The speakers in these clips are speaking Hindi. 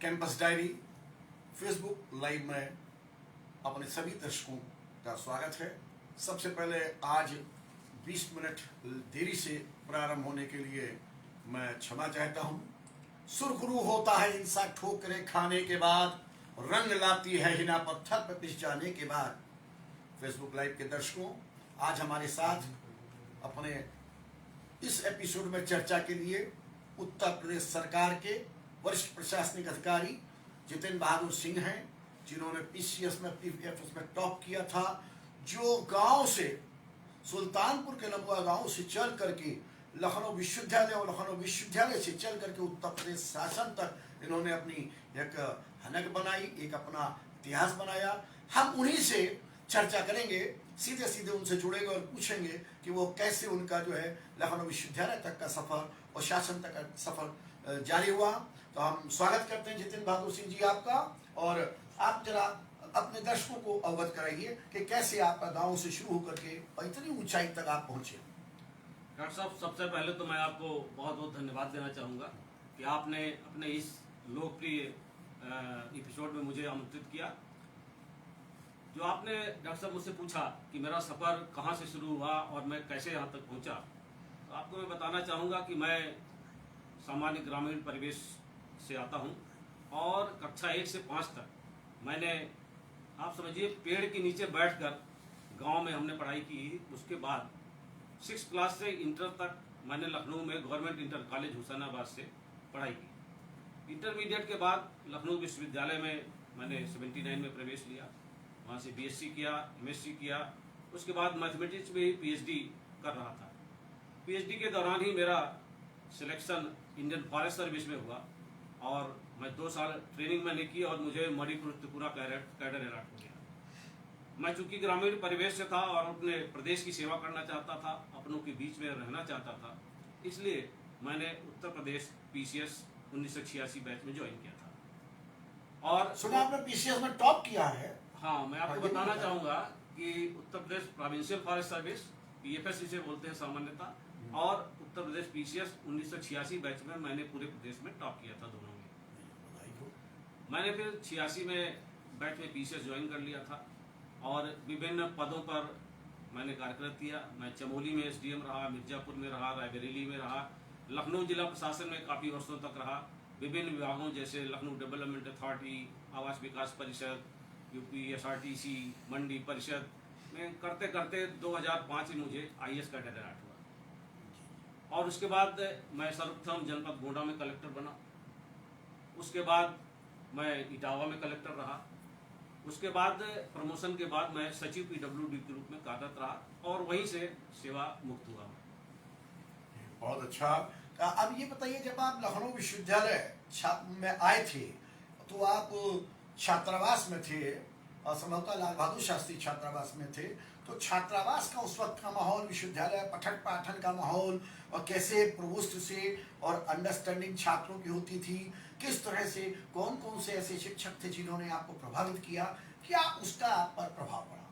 कैंपस डायरी फेसबुक लाइव में अपने सभी दर्शकों का स्वागत है। सबसे पहले आज 20 मिनट देरी से प्रारंभ होने के लिए मैं क्षमा चाहता हूँ। सुरखरू होता है इंसान ठोकरे खाने के बाद, रंग लाती है हिना पत्थर पर पिस जाने के बाद। फेसबुक लाइव के दर्शकों, आज हमारे साथ अपने इस एपिसोड में चर्चा के लिए उत्तर प्रदेश सरकार के वरिष्ठ प्रशासनिक अधिकारी जितेंद्र बहादुर सिंह हैं, जिन्होंने पीसीएस में पीवीएफएस में टॉप किया था, जो गांव से सुल्तानपुर के लंबुआ गांव से चल करके लखनऊ विश्वविद्यालय और लखनऊ विश्वविद्यालय से चल करके उत्तर प्रदेश शासन तक इन्होंने अपनी एक हनक बनाई, एक अपना इतिहास बनाया। हम उन्हीं से चर्चा करेंगे, सीधे सीधे उनसे जुड़ेंगे और पूछेंगे कि वो कैसे उनका जो है लखनऊ विश्वविद्यालय तक का सफर और शासन तक का सफर जारी हुआ। तो हम स्वागत करते हैं जितेंद्र बहादुर सिंह जी आपका, और आप जरा अपने दर्शकों को अवगत कराइए कि कैसे आपका गांव से शुरू होकर के इतनी ऊंचाई तक आप पहुंचे। डॉक्टर साहब, सबसे पहले तो मैं आपको बहुत बहुत धन्यवाद देना चाहूँगा कि आपने अपने इस लोकप्रिय एपिसोड में मुझे आमंत्रित किया। जो आपने डॉक्टर साहब मुझसे पूछा कि मेरा सफ़र कहाँ से शुरू हुआ और मैं कैसे यहाँ तक पहुँचा, तो आपको मैं बताना चाहूँगा कि मैं सामान्य ग्रामीण परिवेश से आता हूँ और कक्षा 1 से 5 तक मैंने, आप समझिए, पेड़ के नीचे बैठकर गांव में हमने पढ़ाई की। उसके बाद 6 क्लास से इंटर तक मैंने लखनऊ में गवर्नमेंट इंटर कॉलेज हुसैनाबाद से पढ़ाई की। इंटरमीडिएट के बाद लखनऊ विश्वविद्यालय में मैंने 79 में प्रवेश लिया, वहाँ से बीएससी किया, एमएससी किया। उसके बाद मैथमेटिक्स में ही पीएचडी कर रहा था। पीएचडी के दौरान ही मेरा सिलेक्शन इंडियन फॉरेस्ट सर्विस में हुआ और मैं 2 साल ट्रेनिंग मैंने की और मुझे मणिपुर त्रिपुरा कैडर अलॉट हो गया। मैं चूंकि ग्रामीण परिवेश से था और अपने प्रदेश की सेवा करना चाहता था, अपनों के बीच में रहना चाहता था, इसलिए मैंने उत्तर प्रदेश पीसीएस 1986 बैच में ज्वाइन किया था। और सुना आपने पीसीएस में टॉप किया है? हाँ, मैं आपको बताना चाहूँगा कि Uttar Pradesh provincial forest service, PFS इसे बोलते हैं सामान्यतः, और उत्तर प्रदेश पीसीएस 1986 बैच में मैंने पूरे प्रदेश में टॉप किया था, दोनों में। मैंने फिर 86 में बैच में पीसीएस ज्वाइन कर लिया था और विभिन्न पदों पर मैंने कार्यरत किया। मैं चमोली में एसडीएम रहा, मिर्जापुर में रहा, रायबरेली में रहा, लखनऊ जिला प्रशासन में काफ़ी वर्षों तक रहा। विभिन्न विभागों जैसे लखनऊ डेवलपमेंट अथॉरिटी, आवास विकास परिषद, यूपी एसआरटीसी, मंडी परिषद में करते करते 2005 में मुझे आईएएस कैडर अलॉट हुआ। और उसके बाद मैं सर्वप्रथम जनपद गोंडा में कलेक्टर बना। उसके बाद मैं इटावा में कलेक्टर रहा। उसके बाद प्रमोशन के बाद मैं सचिव पीडब्ल्यूडी के रूप में कार्यरत रहा और वहीं से सेवा मुक्त हुआ। बहुत अच्छा। अब ये बताइए, जब आप लखनऊ विश्वविद्यालय में आए थे तो आप छात्रावास में थे, संभवतः लाल बहादुर शास्त्री छात्रावास में थे, तो छात्रावास का उस वक्त का माहौल, विश्वविद्यालय पठन पाठन का माहौल, और कैसे प्रवोस्ट से और अंडरस्टैंडिंग छात्रों की होती थी, किस तरह से, कौन कौन से ऐसे शिक्षक थे जिन्होंने आपको प्रभावित किया, क्या उसका आप पर प्रभाव पड़ा?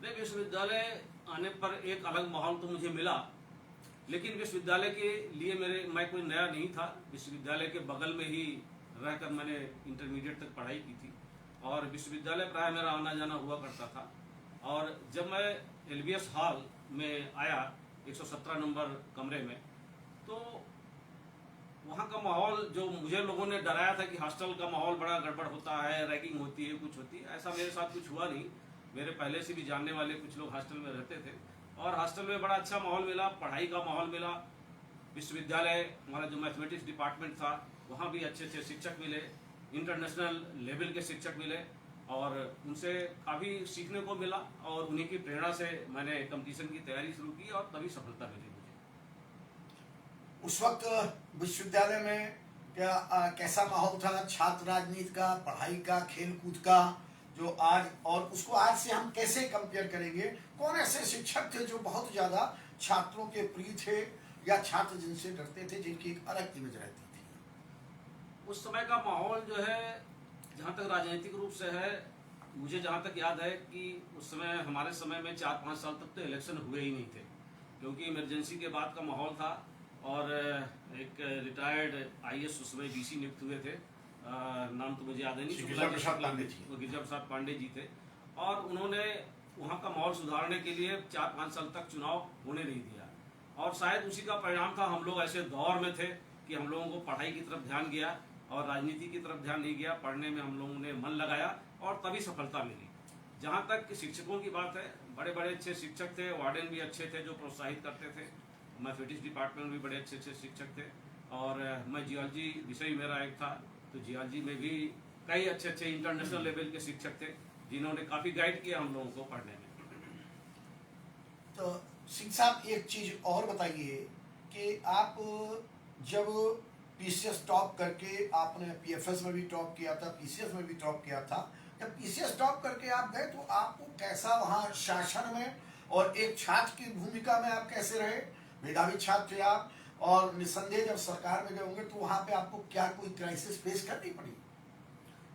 नहीं, विश्वविद्यालय आने पर एक अलग माहौल तो मुझे मिला, लेकिन विश्वविद्यालय के लिए मैं कोई नया नहीं था। विश्वविद्यालय के बगल में ही रहकर मैंने इंटरमीडिएट तक पढ़ाई की थी और विश्वविद्यालय प्राय मेरा आना जाना हुआ करता था। और जब मैं एलबीएस हॉल में आया 117 नंबर कमरे में, तो वहाँ का माहौल, जो मुझे लोगों ने डराया था कि हॉस्टल का माहौल बड़ा गड़बड़ होता है, रैगिंग होती है, कुछ होती है, ऐसा मेरे साथ कुछ हुआ नहीं। मेरे पहले से भी जानने वाले कुछ लोग हॉस्टल में रहते थे और हॉस्टल में बड़ा अच्छा माहौल मिला, पढ़ाई का माहौल मिला। विश्वविद्यालय, हमारा जो मैथमेटिक्स डिपार्टमेंट था, वहाँ भी अच्छे अच्छे शिक्षक मिले, इंटरनेशनल लेवल के शिक्षक मिले और उनसे काफ़ी सीखने को मिला और उन्हीं की प्रेरणा से मैंने कंपटीशन की तैयारी शुरू की और तभी सफलता मिली मुझे। उस वक्त विश्वविद्यालय में कैसा माहौल था, छात्र राजनीति का, पढ़ाई का, खेल कूद का, जो आज, और उसको आज से हम कैसे कंपेयर करेंगे? कौन ऐसे शिक्षक थे जो बहुत ज़्यादा छात्रों के प्रिय थे, या छात्र जिनसे डरते थे, जिनकी एक अलग इमेज रहती थी? उस समय का माहौल जो है, जहाँ तक राजनीतिक रूप से है, मुझे जहाँ तक याद है कि उस समय, हमारे समय में 4-5 साल तक तो इलेक्शन हुए ही नहीं थे, क्योंकि इमरजेंसी के बाद का माहौल था और एक रिटायर्ड आईएएस उस समय डीसी नियुक्त हुए थे नाम तो मुझे याद नहीं, गिरिजा प्रसाद पांडे जी, वो गिरिजा प्रसाद पांडे जी थे। और उन्होंने वहाँ का माहौल सुधारने के लिए 4-5 साल तक चुनाव होने नहीं दिया, और शायद उसी का परिणाम था। हम लोग ऐसे दौर में थे कि हम लोगों को पढ़ाई की तरफ ध्यान गया और राजनीति की तरफ ध्यान नहीं गया। पढ़ने में हम लोगों ने मन लगाया और तभी सफलता मिली। जहाँ तक शिक्षकों की बात है, बड़े बड़े अच्छे शिक्षक थे, वार्डन भी अच्छे थे जो प्रोत्साहित करते थे। मैथमेटिक्स डिपार्टमेंट में भी बड़े अच्छे अच्छे शिक्षक थे, और मैं जियोलॉजी विषय मेरा एक था, तो जियोलॉजी में भी कई अच्छे अच्छे इंटरनेशनल लेवल के शिक्षक थे जिन्होंने काफ़ी गाइड किया हम लोगों को पढ़ने में। तो सिंह साहब, एक चीज और बताइए कि आप जब पीसीएस टॉप करके, आपने पीएफएस में भी टॉप किया था, पीसीएस में भी टॉप किया था, जब पीसीएस टॉप करके आप गए तो आपको कैसा वहाँ शासन में और एक छात्र की भूमिका में आप कैसे रहे? मेधावी छात्र थे आप, और निस्संदेह जब सरकार में गए होंगे तो वहाँ पे आपको क्या कोई क्राइसिस फेस करनी पड़ी?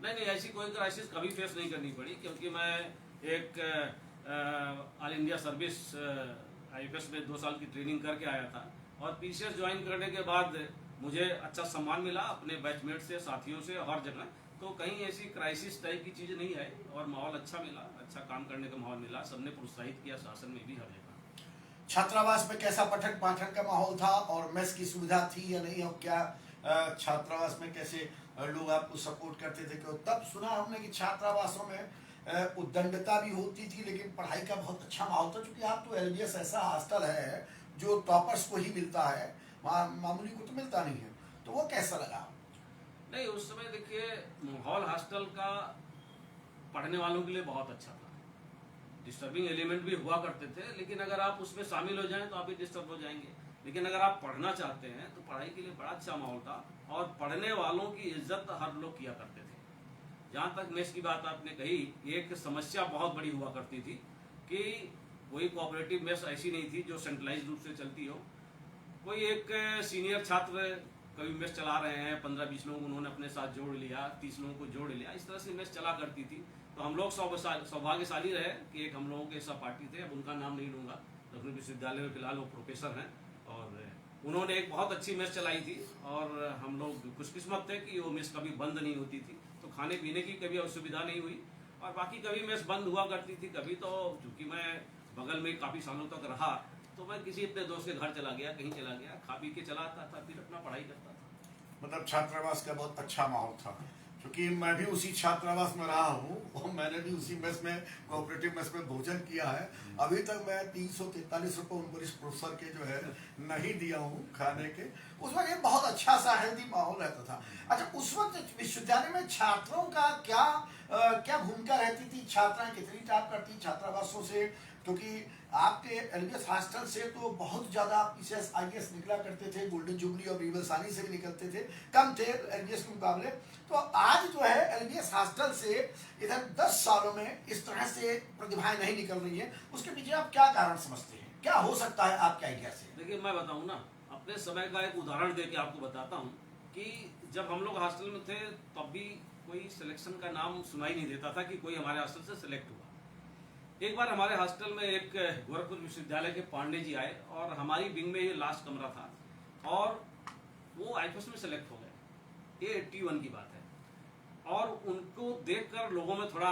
नहीं, ऐसी कोई क्राइसिस कभी फेस नहीं करनी पड़ी, क्योंकि मैं एक ऑल इंडिया सर्विस आईपीएस में 2 साल की ट्रेनिंग करके आया था, और पीसीएस ज्वाइन करने के बाद मुझे अच्छा सम्मान मिला अपने बैचमेट से, साथियों से, हर जगह। तो कहीं ऐसी क्राइसिस टाइप की चीज़ नहीं है, और माहौल अच्छा मिला, अच्छा काम करने का माहौल मिला, सबने प्रोत्साहित किया, शासन में भी, हर जगह। छात्रावास में कैसा पठन पाठन का माहौल था, और मेस की सुविधा थी या नहीं, और क्या छात्रावास में कैसे लोग आपको सपोर्ट करते थे? क्यों तब सुना हमने कि छात्रावासों में उद्दंडता भी होती थी, लेकिन पढ़ाई का बहुत अच्छा माहौल था। चूंकि आप तो एलबीएस ऐसा हॉस्टल है जो टॉपर्स को ही मिलता है, मामूली को तो मिलता नहीं है, तो वो कैसा लगा? नहीं, उस समय देखिए माहौल हॉस्टल का पढ़ने वालों के लिए बहुत अच्छा था। डिस्टर्बिंग एलिमेंट भी हुआ करते थे, लेकिन अगर आप उसमें शामिल हो जाएं तो आप भी डिस्टर्ब हो जाएंगे। लेकिन अगर आप पढ़ना चाहते हैं तो पढ़ाई के लिए बड़ा अच्छा माहौल था, और पढ़ने वालों की इज्जत हर लोग किया करते थे। जहाँ तक मेस की बात आपने कही, एक समस्या बहुत बड़ी हुआ करती थी कि कोई कोऑपरेटिव मेस ऐसी नहीं थी जो सेंट्रलाइज रूप से चलती हो। कोई एक सीनियर छात्र कभी मेस चला रहे हैं, 15-20 लोग उन्होंने अपने साथ जोड़ लिया, 30 लोगों को जोड़ लिया, इस तरह से मेस चला करती थी। तो हम लोग सौभाग्यशाली रहे कि एक हम लोगों के सहपाठी थे, अब उनका नाम नहीं लूँगा, लखनऊ विश्वविद्यालय में फिलहाल वो प्रोफेसर हैं, और उन्होंने एक बहुत अच्छी मेस चलाई थी, और हम लोग खुशकिस्मत थे कि वो मेस कभी बंद नहीं होती थी, तो खाने पीने की कभी असुविधा नहीं हुई। और बाकी कभी मेस बंद हुआ करती थी, कभी तो चूँकि मैं बगल में काफ़ी सालों तक रहा, तो मैं किसी अपने दोस्त के घर चला गया, कहीं चला गया, खा पी के चला आता था, फिर अपना पढ़ाई करता था। मतलब छात्रावास का बहुत अच्छा माहौल था। क्योंकि मैं भी उसी छात्रावास में रहा हूँ, और मैंने भी उसी मेस में, कोऑपरेटिव मेस में भोजन किया है। अभी तक मैं 343 रुपये उन वरिष्ठ प्रोफेसर के जो है नहीं दिया हूँ खाने के। उस वक्त एक बहुत अच्छा सा हेल्दी माहौल रहता था। अच्छा, उस वक्त विश्वविद्यालय में छात्रों का क्या भूमिका रहती थी? छात्राएं कितनी टॉप करती छात्रावासों से? क्योंकि आपके एलबीएस हॉस्टल से तो बहुत ज्यादा पीसीएस आईएएस निकला करते थे, गोल्डन जुबली और रीबल सानी से भी निकलते थे, कम थे एलबीएस के मुकाबले। तो आज जो है एलबीएस हॉस्टल से इधर 10 सालों में इस तरह से प्रतिभाएं नहीं निकल रही है, उसके पीछे आप क्या कारण समझते हैं? क्या हो सकता है आपके आइडिया से? देखिए, मैं बताऊं ना, अपने समय का एक उदाहरण दे के आपको बताता हूँ कि जब हम लोग हॉस्टल में थे तब भी कोई सिलेक्शन का नाम सुनाई नहीं देता था कि कोई हमारे हॉस्टल से सिलेक्ट हुआ। एक बार हमारे हॉस्टल में एक गोरखपुर विश्वविद्यालय के पांडे जी आए, और हमारी विंग में ये लास्ट कमरा था, और वो आईपीएस में सेलेक्ट हो गए। ये 81 की बात है, और उनको देखकर लोगों में थोड़ा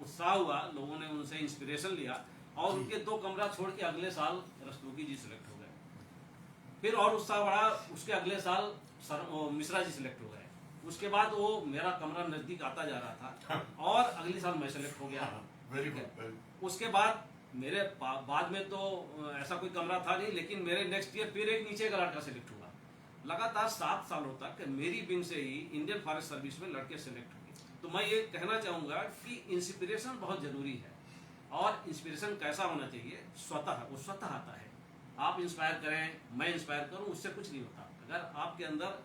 उत्साह हुआ, लोगों ने उनसे इंस्पिरेशन लिया, और उनके 2 कमरा छोड़ के अगले साल रस्तोगी जी सिलेक्ट हो गए। फिर और उत्साह बढ़ा, उसके अगले साल मिश्रा जी सिलेक्ट हो गए। उसके बाद वो मेरा कमरा नजदीक आता जा रहा था, और अगले साल मैं सेलेक्ट हो गया। Very good. उसके बाद मेरे बाद में तो ऐसा कोई कमरा था नहीं, लेकिन मेरे नेक्स्ट ईयर फिर एक नीचे का लड़का सिलेक्ट हुआ। लगातार 7 सालों तक मेरी विंग से ही इंडियन फॉरेस्ट सर्विस में लड़के सिलेक्ट हुए। तो मैं ये कहना चाहूँगा कि इंस्पिरेशन बहुत ज़रूरी है, और इंस्पिरेशन कैसा होना चाहिए? वो स्वतः आता है। आप इंस्पायर करें, मैं इंस्पायर करूँ, उससे कुछ नहीं होता। अगर आपके अंदर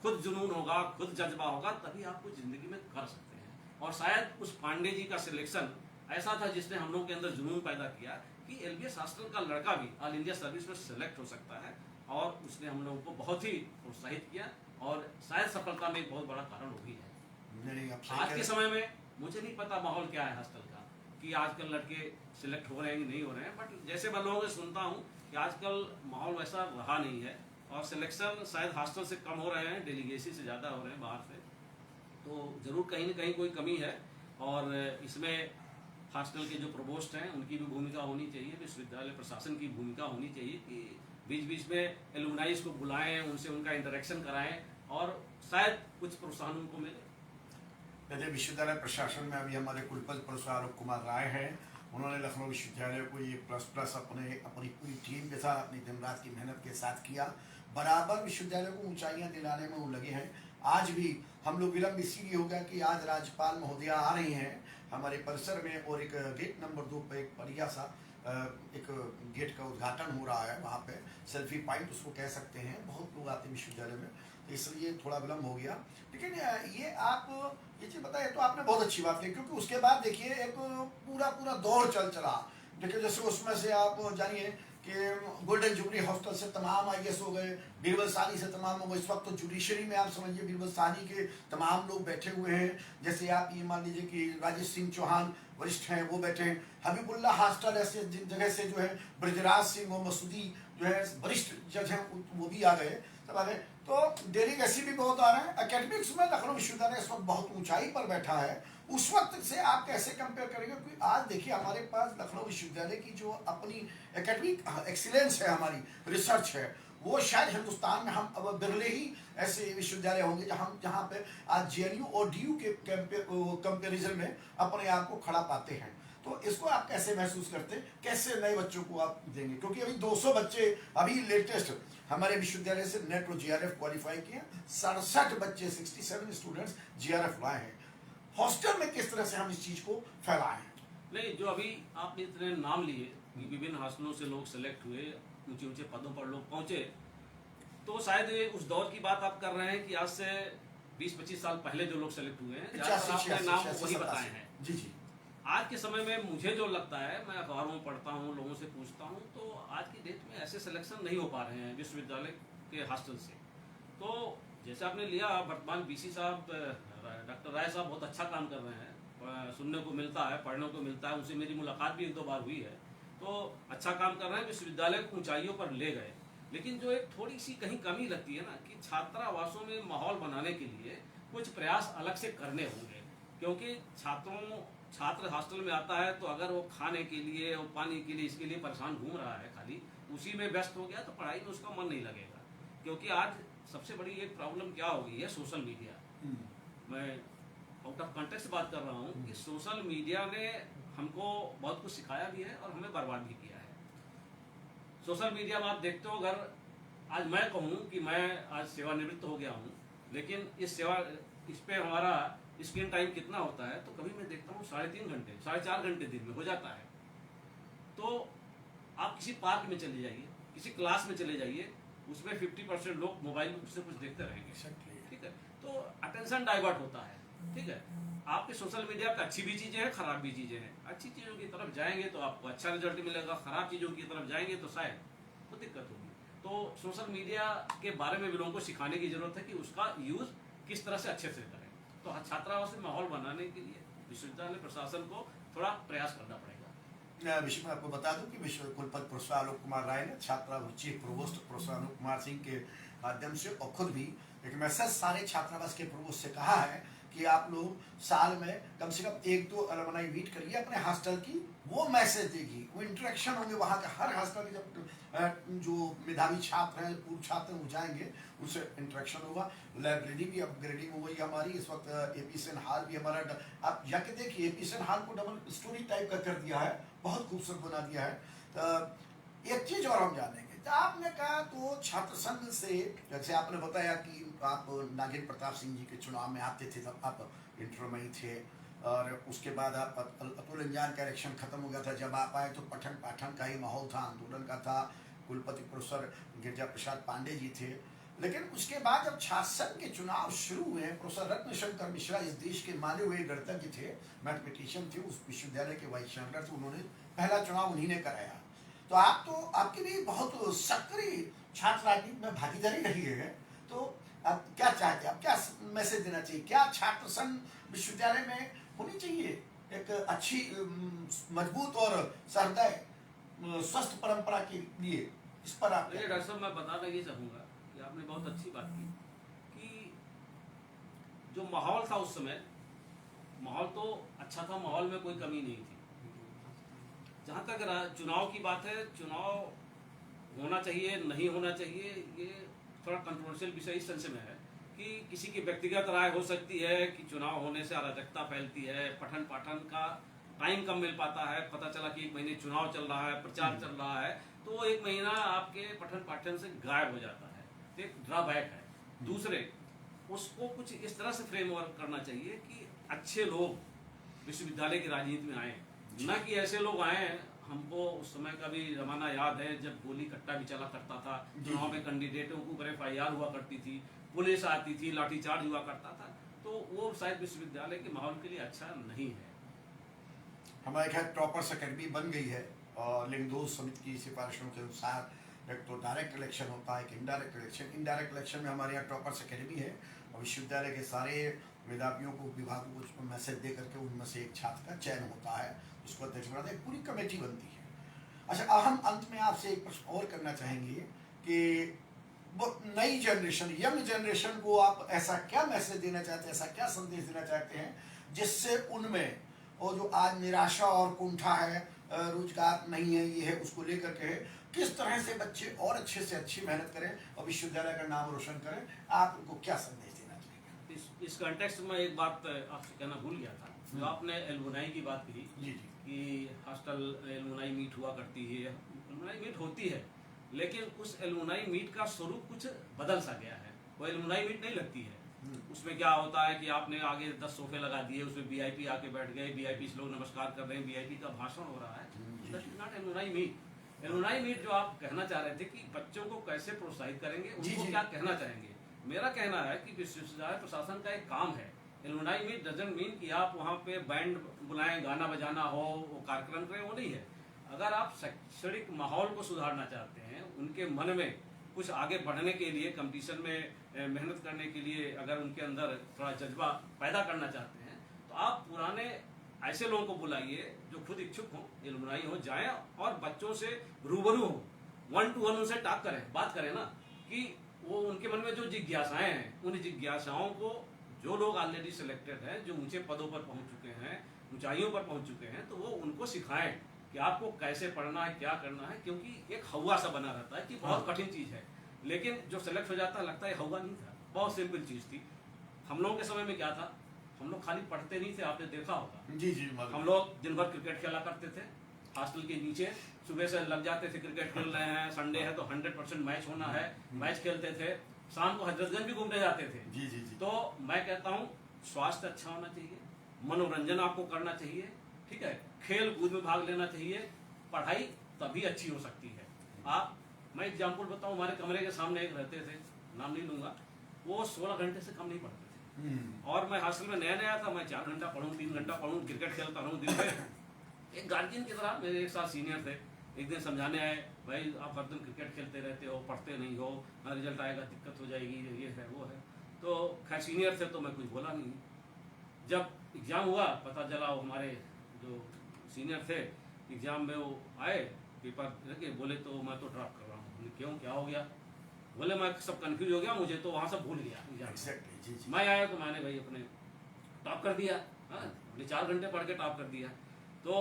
खुद जुनून होगा, खुद जज्बा होगा, तभी आप कुछ ज़िंदगी में कर सकते हैं। और शायद उस पांडे जी का सिलेक्शन ऐसा था जिसने हम लोग के अंदर जुनून पैदा किया कि एलबीएस हॉस्टल का लड़का भी ऑल इंडिया सर्विस में सेलेक्ट हो सकता है, और उसने हम लोगों को बहुत ही प्रोत्साहित किया, और शायद सफलता में एक बहुत बड़ा कारण वो भी है। आज के समय में मुझे नहीं पता माहौल क्या है हॉस्टल का, कि आजकल लड़के सिलेक्ट हो रहे हैं कि नहीं हो रहे हैं, बट जैसे मैं लोगों से सुनता हूँ कि आजकल माहौल वैसा रहा नहीं है, और सिलेक्शन शायद हॉस्टल से कम हो रहे हैं, डेलीगेसी से ज़्यादा हो रहे हैं बाहर से। तो ज़रूर कहीं ना कहीं कोई कमी है, और इसमें हॉस्टल के जो प्रोवोस्ट हैं उनकी भी भूमिका होनी चाहिए, विश्वविद्यालय प्रशासन की भूमिका होनी चाहिए कि बीच बीच में एलुमनाइज को बुलाएं, उनसे उनका इंटरेक्शन कराएं और शायद कुछ प्रोत्साहन उनको मिले। यदि विश्वविद्यालय प्रशासन में अभी हमारे कुलपति प्रोफेसर आलोक कुमार राय हैं, उन्होंने लखनऊ विश्वविद्यालय को ये प्लस अपनी पूरी टीम के साथ अपनी दिन रात की मेहनत के साथ किया। बराबर विश्वविद्यालय को ऊंचाइयां दिलाने में वो लगे हैं। आज भी हम लोग विलम्ब इसीलिए हो गया कि आज राज्यपाल महोदया आ रही हैं हमारे परिसर में, और एक गेट नंबर 2 पे एक बढ़िया सा एक गेट का उद्घाटन हो रहा है। वहाँ पे सेल्फी पॉइंट उसको कह सकते हैं, बहुत लोग आते हैं विश्वविद्यालय में, तो इसलिए थोड़ा विलम्ब हो गया। लेकिन ये आप ये चीज़ बताइए तो आपने बहुत अच्छी बात की, क्योंकि उसके बाद देखिए एक पूरा दौर चला। देखिए जैसे उसमें से आप जानिए कि गोल्डन जुबली हॉस्टल से तमाम IAS हो गए, बीरबल साहनी से तमाम हो गए। इस वक्त तो जुडिशरी में आप समझिए बीरबल साहनी के तमाम लोग बैठे हुए हैं। जैसे आप ये मान लीजिए कि राजेश सिंह चौहान वरिष्ठ हैं, वो बैठे हैं। हबीबुल्ला हॉस्टल ऐसे जगह से जो है ब्रजराज सिंह और मसूदी जो है वरिष्ठ जज हैं, वो भी आ गए, सब आ गए। तो डेलीगेसी भी बहुत आ रहे हैं। एकेडमिक्स में लखनऊ विश्वविद्यालय इस वक्त बहुत ऊंचाई पर बैठा है। उस वक्त से आप कैसे कंपेयर करेंगे? क्योंकि आज देखिए हमारे पास लखनऊ विश्वविद्यालय की जो अपनी एकेडमिक एक्सीलेंस है, हमारी रिसर्च है, वो शायद हिंदुस्तान में हम अब बिरले ही ऐसे विश्वविद्यालय होंगे जहाँ पे आज JNU और DU के कंपेरिजन में अपने आप को खड़ा पाते हैं। तो इसको आप कैसे महसूस करते हैं? कैसे नए बच्चों को आप देंगे? क्योंकि अभी 200 बच्चे अभी लेटेस्ट हमारे विश्वविद्यालय से नेट और GRF क्वालिफाई किए। 67 बच्चे 67 स्टूडेंट्स GRF लाए हैं। हॉस्टल में किस तरह से हम इस चीज को फैलाएं? नहीं, जो अभी आपने इतने नाम लिए कि विभिन्न हॉस्टलों से लोग सेलेक्ट हुए, ऊंचे ऊंचे पदों पर लोग पहुंचे, तो शायद उस दौर की बात आप कर रहे हैं कि आज से 20-25 साल पहले जो लोग सेलेक्ट हुए हैं, ज्यादातर आपने नाम वही बताए हैं। जी जी। आज के समय में मुझे जो लगता है, मैं अखबारों में पढ़ता हूँ, लोगों से पूछता हूँ, तो आज की डेट में ऐसे सिलेक्शन नहीं हो पा रहे हैं विश्वविद्यालय के हॉस्टल से। तो जैसे आपने लिया वर्तमान BC साहब, डॉक्टर राय साहब बहुत अच्छा काम कर रहे हैं, सुनने को मिलता है, पढ़ने को मिलता है, उनसे मेरी मुलाकात भी 1-2 बार हुई है। तो अच्छा काम कर रहे हैं, विश्वविद्यालय को ऊंचाइयों पर ले गए। लेकिन जो एक थोड़ी सी कहीं कमी लगती है ना, कि छात्रावासों में माहौल बनाने के लिए कुछ प्रयास अलग से करने होंगे, क्योंकि छात्र हॉस्टल में आता है तो अगर वो खाने के लिए और पानी के लिए इसके लिए परेशान घूम रहा है, खाली उसी में व्यस्त हो गया, तो पढ़ाई में उसका मन नहीं लगेगा। क्योंकि आज सबसे बड़ी एक प्रॉब्लम क्या हो गई है, सोशल मीडिया। मैं आउट ऑफ कॉन्टेक्स्ट बात कर रहा हूँ कि सोशल मीडिया ने हमको बहुत कुछ सिखाया भी है और हमें बर्बाद भी किया है। सोशल मीडिया में आप देखते हो, अगर आज मैं कहूँ कि मैं आज सेवानिवृत्त हो गया हूँ, लेकिन इस पे हमारा स्क्रीन टाइम कितना होता है, तो कभी मैं देखता हूँ 3.5 घंटे 4.5 घंटे दिन में हो जाता है। तो आप किसी पार्क में चले जाइए, किसी क्लास में चले जाइए, उसमें 50% लोग मोबाइल में कुछ से कुछ देखते रहेंगे, ठीक है। तो अटेंशन डाइवर्ट होता है, ठीक है। आपके सोशल मीडिया पे अच्छी भी चीजें हैं, खराब भी चीजें हैं। अच्छी चीजों की तरफ जाएंगे तो आपको अच्छा रिजल्ट मिलेगा, खराब चीजों की तरफ जाएंगे तो शायद तो दिक्कत होगी। तो सोशल मीडिया के बारे में भी लोगों को सिखाने की जरूरत है कि उसका यूज किस तरह से अच्छे से करें। तो छात्रावास में माहौल बनाने के लिए विश्वविद्यालय प्रशासन को थोड़ा प्रयास करना पड़ेगा। विषय में आपको बता दूं कि विश्व कुलपति प्रोफेसर आलोक कुमार राय ने chief provost professor Anoop Kumar Singh के माध्यम से और खुद भी एक मैसेज सारे छात्रावास के प्रोवोस्ट से कहा है कि आप लोग साल में कम से कम 1-2 अलमनाई मीट करिए अपने हॉस्टल की। वो मैसेज देगी, वो इंटरेक्शन होंगे वहाँ के हर हॉस्टल के जब जो मेधावी छात्र हैं, पूर्व छात्र वो जाएंगे, उनसे इंटरेक्शन होगा। लाइब्रेरी भी अपग्रेडिंग हो गई हमारी इस वक्त। एपीसेन हॉल भी हमारा, आप जाके देखिए, एपीसेन हॉल को डबल स्टोरी टाइप का कर दिया है, बहुत खूबसूरत बना दिया है। तो एक चीज और हम जानेंगे, आपने कहा तो छात्र संघ से, जैसे आपने बताया कि आप नागेंद्र प्रताप सिंह जी के चुनाव में आते थे, तब आप इंटर में ही थे, और उसके बाद आप अतुल अंजान का इलेक्शन खत्म हो गया था। जब आप आए तो पठन पाठन का ही माहौल था, आंदोलन का था। कुलपति प्रोफेसर गिरिजा प्रसाद पांडे जी थे। लेकिन उसके बाद जब छात्र संघ के चुनाव शुरू हुए, प्रोफेसर रत्नशंकर मिश्रा इस देश के माने हुए गणतज्ञ थे, मैथमेटिशियन थे, उस विश्वविद्यालय के वाइस चांसलर थे, उन्होंने पहला चुनाव उन्हीं ने कराया। तो आप तो, आपकी भी बहुत सक्रिय छात्र राजनीति में भागीदारी रही है, तो आप क्या चाहते हैं, आप क्या मैसेज देना चाहिए? क्या छात्र संघ विश्वविद्यालय में होनी चाहिए एक अच्छी मजबूत और सहृदय स्वस्थ परंपरा के लिए? इस पर आप डॉक्टर साहब, मैं बताना ये चाहूँगा कि आपने बहुत अच्छी बात की कि जो माहौल था उस समय, माहौल तो अच्छा था, माहौल में कोई कमी नहीं थी। जहाँ तक चुनाव की बात है, चुनाव होना चाहिए नहीं होना चाहिए, ये थोड़ा कंट्रोवर्शियल विषय इस सेंस में है कि किसी की व्यक्तिगत राय हो सकती है कि चुनाव होने से अराजकता फैलती है, पठन पाठन का टाइम कम मिल पाता है। पता चला कि 1 महीने चुनाव चल रहा है, प्रचार चल रहा है, तो वो 1 महीना आपके पठन पाठन से गायब हो जाता है, तो एक ड्रॉबैक है। दूसरे, उसको कुछ इस तरह से फ्रेमवर्क करना चाहिए कि अच्छे लोग विश्वविद्यालय की राजनीति में आए, न कि ऐसे लोग आए। हमको उस समय का भी जमाना याद है जब गोली कट्टा भी चला करता था, चुनाव में कैंडिडेटों के ऊपर FIR हुआ करती थी, पुलिस आती थी, लाठीचार्ज हुआ करता था, तो वो शायद विश्वविद्यालय के माहौल के लिए अच्छा नहीं है। हमारे खैर टॉपर्स अकेडमी बन गई है और लिंगदोष समिति की सिफारिशों के अनुसार एक तो डायरेक्ट इलेक्शन होता है, एक इनडायरेक्ट इलेक्शन। इनडायरेक्ट इलेक्शन में हमारे यहाँ टॉपर्स अकेडमी है और विश्वविद्यालय के सारे मेधावियों को, विभागों को उसको मैसेज दे करके उनमें से एक छात्र का चयन होता है, उसको अध्यक्ष बनाते हैं, पूरी कमेटी बनती है। अच्छा, हम अंत में आपसे एक प्रश्न और करना चाहेंगे कि वो नई जनरेशन, यंग जनरेशन को आप ऐसा क्या मैसेज देना चाहते हैं, ऐसा क्या संदेश देना चाहते हैं जिससे उनमें वो जो आज निराशा और कुंठा है, रोजगार नहीं है, ये है, उसको लेकर के किस तरह से बच्चे और अच्छे से अच्छी मेहनत करें और विश्वविद्यालय का नाम रोशन करें, आप उनको क्या संदेश देना चाहेंगे? इस कॉन्टेक्स्ट में एक बात आपसे कहना भूल गया था, जो आपने एलुमनाई की बात कही जी कि हॉस्टल एलुमनाई मीट हुआ करती है, एलुमनाई मीट होती है, लेकिन उस एलुमनाई मीट का स्वरूप कुछ बदल सा गया है। वो एलुमनाई मीट नहीं लगती है। उसमें क्या होता है कि आपने आगे 10 सोफे लगा दिए, उसमें VIP आके बैठ गए, VIP से लोग नमस्कार कर रहे हैं, VIP का भाषण हो रहा है। That is not alumni meet. Alumni meet जो आप कहना चाह रहे थे कि बच्चों को कैसे प्रोत्साहित करेंगे, उनको क्या कहना चाहेंगे, मेरा कहना है कि विश्वविद्यालय प्रशासन का एक काम है। एलुमनाई मीट डजंट मीन कि आप वहाँ पे बैंड बुलाएं, गाना बजाना हो, वो कार्यक्रम करें, वो नहीं है। अगर आप शैक्षणिक माहौल को सुधारना चाहते हैं, उनके मन में कुछ आगे बढ़ने के लिए, कंपटीशन में मेहनत करने के लिए अगर उनके अंदर थोड़ा जज्बा पैदा करना चाहते हैं, तो आप पुराने ऐसे लोगों को बुलाइए जो खुद इच्छुक हों, एलुमनाई हो, जाएं और बच्चों से रूबरू हों, 1 to 1 उनसे टॉक करें, बात करें ना, कि वो उनके मन में जो जिज्ञासाएं हैं, उन जिज्ञासाओं को जो लोग ऑलरेडी सिलेक्टेड हैं, जो ऊंचे पदों पर पहुंच चुके हैं, ऊंचाइयों पर पहुंच चुके हैं, तो वो उनको सिखाएं कि आपको कैसे पढ़ना है, क्या करना है। क्योंकि एक हवा सा बना रहता है कि बहुत कठिन चीज है, लेकिन जो सेलेक्ट हो जाता है लगता है हवा नहीं था, बहुत सिंपल चीज थी। हम लोगों के समय में क्या था, हम लोग खाली पढ़ते नहीं थे, आपने देखा होगा। जी, हम लोग दिन भर क्रिकेट खेला करते थे हॉस्टल के नीचे, सुबह से लग जाते थे, क्रिकेट खेल रहे हैं, संडे है तो 100% मैच होना है, मैच खेलते थे, शाम को हजरतगंज भी घूमने जाते थे। जी। तो मैं कहता हूँ स्वास्थ्य अच्छा होना चाहिए, मनोरंजन आपको करना चाहिए, ठीक है, खेल कूद में भाग लेना चाहिए, पढ़ाई तभी अच्छी हो सकती है। मैं एग्जाम्पल बताऊं, हमारे कमरे के सामने एक रहते थे, नाम नहीं लूंगा, वो 16 घंटे से कम नहीं पढ़ते थे। और मैं हॉस्टल में नया था, मैं 4 घंटा पढ़ूं, 3 घंटा पढ़ूं, क्रिकेट खेलता रहूं दिन में। एक गार्जियन की तरह मेरे एक साथ सीनियर थे, एक दिन समझाने आए, भाई आप हर दिन क्रिकेट खेलते रहते हो, पढ़ते नहीं हो, रिजल्ट आएगा दिक्कत हो जाएगी, ये है वो है। तो खैर सीनियर थे तो मैं कुछ बोला नहीं। जब एग्ज़ाम हुआ, पता चला वो हमारे जो सीनियर थे एग्ज़ाम में वो आए, पेपर रखे, बोले तो मैं तो ड्रॉप कर रहा हूँ। क्यों, क्या हो गया? बोले मैं सब कंफ्यूज हो गया, मुझे तो वहाँ सब भूल गया एग्जाम। मैं आया तो मैंने भाई अपने टॉप कर दिया, हाँ, 4 घंटे पढ़ के टॉप कर दिया। तो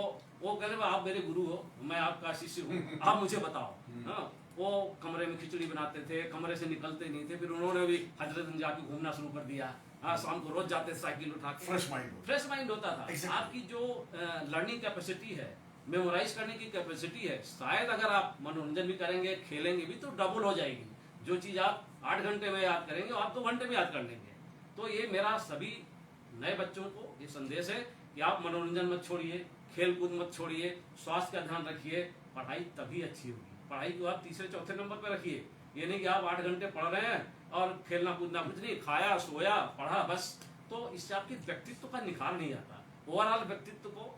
वो कह रहे आप मेरे गुरु हो, मैं आपका शिष्य हूँ, आप मुझे बताओ। हाँ, वो कमरे में खिचड़ी बनाते थे, कमरे से निकलते नहीं थे, फिर उन्होंने भी हजरतगंज जाके घूमना शुरू कर दिया। हाँ, शाम को रोज जाते साइकिल उठा के, फ्रेश माइंड होता था। आपकी जो लर्निंग कैपेसिटी है, मेमोराइज करने की कैपेसिटी है, शायद अगर आप मनोरंजन भी करेंगे, खेलेंगे भी, तो डबल हो जाएगी। जो चीज़ आप 8 घंटे में याद करेंगे, आप 2 घंटे में याद कर लेंगे। तो ये मेरा सभी नए बच्चों को ये संदेश है कि आप मनोरंजन मत छोड़िए, खेल कूद मत छोड़िए, स्वास्थ्य का ध्यान रखिए, पढ़ाई तभी अच्छी होगी। पढ़ाई को आप 3 चौथे नंबर पर रखिए। ये नहीं कि आप 8 घंटे पढ़ रहे हैं और खेलना कूदना कुछ नहीं, खाया सोया पढ़ा बस, तो इससे आपके व्यक्तित्व का निखार नहीं आता। ओवरऑल व्यक्तित्व को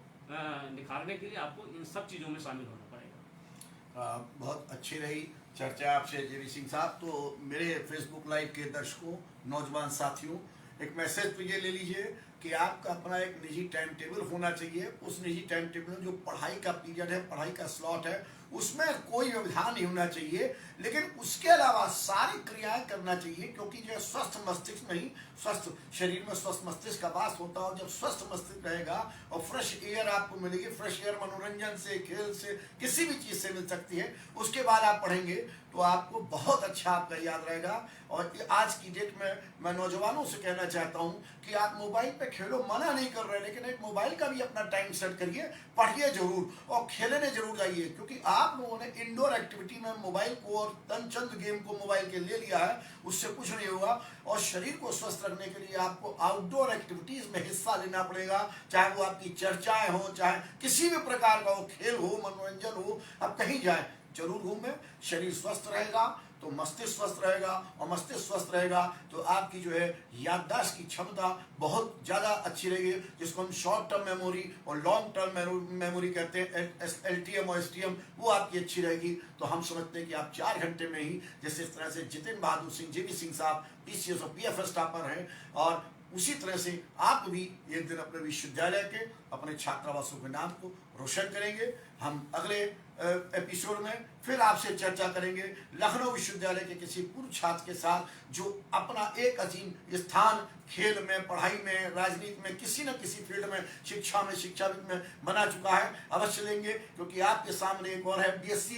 निखारने के लिए आपको इन सब चीज़ों में शामिल होना पड़ेगा। बहुत अच्छी रही चर्चा आपसे जेवी सिंह साहब। तो मेरे फेसबुक लाइव के दर्शकों, नौजवान साथियों, एक मैसेज तो ये ले लीजिए कि आपका अपना एक निजी टाइम टेबल होना चाहिए। उस निजी टाइम टेबल में जो पढ़ाई का पीरियड है, पढ़ाई का स्लॉट है, उसमें कोई व्यवधान नहीं होना चाहिए, लेकिन उसके अलावा सारी क्रियाएं करना चाहिए, क्योंकि जो स्वस्थ मस्तिष्क में ही स्वस्थ शरीर में स्वस्थ मस्तिष्क का वास होता है। और जब स्वस्थ मस्तिष्क रहेगा और फ्रेश एयर आपको मिलेगी, फ्रेश एयर मनोरंजन से, खेल से, किसी भी चीज से मिल सकती है, उसके बाद आप पढ़ेंगे तो आपको बहुत अच्छा आपका याद रहेगा। और आज की डेट में मैं नौजवानों से कहना चाहता हूं कि आप मोबाइल पे खेलो, मना नहीं कर रहे, लेकिन एक मोबाइल का भी अपना टाइम सेट करिए, पढ़िए जरूर और खेलने जरूर जाइए, क्योंकि आप लोगों ने इंडोर एक्टिविटी में मोबाइल को और तनचंद गेम को मोबाइल के ले लिया है, उससे कुछ नहीं होगा। और शरीर को स्वस्थ रखने के लिए आपको आउटडोर एक्टिविटीज में हिस्सा लेना पड़ेगा, चाहे वो आपकी चर्चाएं हो, चाहे किसी भी प्रकार का हो, खेल हो, मनोरंजन हो, आप कहीं जाए जरूर घूमें। शरीर स्वस्थ रहेगा तो मस्तिष्क स्वस्थ रहेगा, और मस्तिष्क स्वस्थ रहेगा तो आपकी जो है याददाश्त की क्षमता बहुत ज़्यादा अच्छी रहेगी, जिसको हम शॉर्ट टर्म मेमोरी और लॉन्ग टर्म मेमोरी कहते हैं, LTM और STM, वो आपकी अच्छी रहेगी। तो हम समझते हैं कि आप 4 घंटे में ही, जैसे इस तरह से जितेंद्र बहादुर सिंह, JB सिंह साहब PCS और PFS टॉपर हैं, और उसी तरह से आप भी एक दिन अपने विश्वविद्यालय के, अपने छात्रावासों के नाम को रोशन करेंगे। हम अगले एपिसोड में फिर आपसे चर्चा करेंगे लखनऊ विश्वविद्यालय के किसी पूर्व छात्र के साथ, जो अपना एक अजीम स्थान खेल में, पढ़ाई में, राजनीति में, किसी न किसी फील्ड में, शिक्षा में, शिक्षाविद में बना चुका है। अवश्य लेंगे, क्योंकि आपके सामने एक और है BSc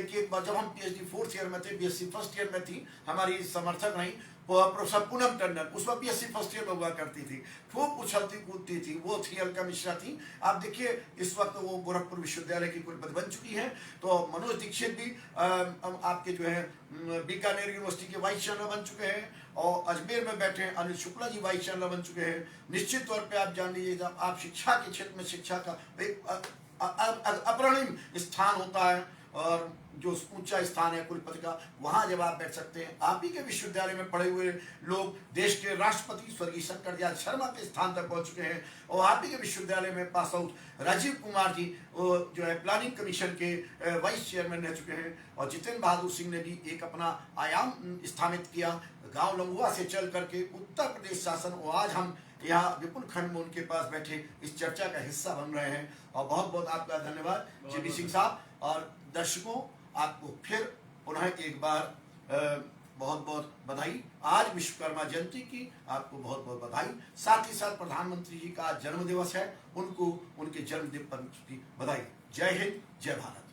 की, जब हम PhD 4th ईयर में थे, BSc 1st ईयर में थी हमारी समर्थक नहीं, प्रोफेसर पूनम टंडन, उसमें BSc 1st ईयर में हुआ करती थी, खूब उछलती कूदती थी, वो थी अलका मिश्रा थी। आप देखिए इस वक्त वो गोरखपुर विश्वविद्यालय की कुलपति बन चुकी है। तो मनोज दीक्षित भी आपके जो है बीकानेर यूनिवर्सिटी के वाइस चांसलर बन चुके हैं, और अजमेर में बैठे हैं अनिल शुक्ला जी वाइस चांसलर बन चुके हैं। निश्चित तौर पे आप जान लीजिए, जब आप शिक्षा के क्षेत्र में, शिक्षा का एक अग्रणीय स्थान होता है, और जो ऊंचा स्थान है कुलपति का, वहां जब आप बैठ सकते हैं। आप ही के विश्वविद्यालय में पढ़े हुए लोग देश के राष्ट्रपति स्वर्गीय शंकर दयाल शर्मा के स्थान तक पहुंच चुके हैं, और आप ही के विश्वविद्यालय में पास आउट राजीव कुमार जी जो है प्लानिंग कमीशन के वाइस चेयरमैन रह चुके हैं, और जितेंद्र बहादुर सिंह ने भी एक अपना आयाम स्थापित किया, गांव लंगुआ से चल करके उत्तर प्रदेश शासन, और आज हम यहाँ विपुल खंड में उनके पास बैठे इस चर्चा का हिस्सा बन रहे हैं। और बहुत बहुत आपका धन्यवाद JB सिंह साहब। और दर्शकों, आपको फिर पुनः एक बार बहुत बहुत बधाई। आज विश्वकर्मा जयंती की आपको बहुत बहुत बधाई। साथ ही साथ प्रधानमंत्री जी का जन्म दिवस है, उनको उनके जन्मदिन पर भी बधाई। जय हिंद, जय भारत।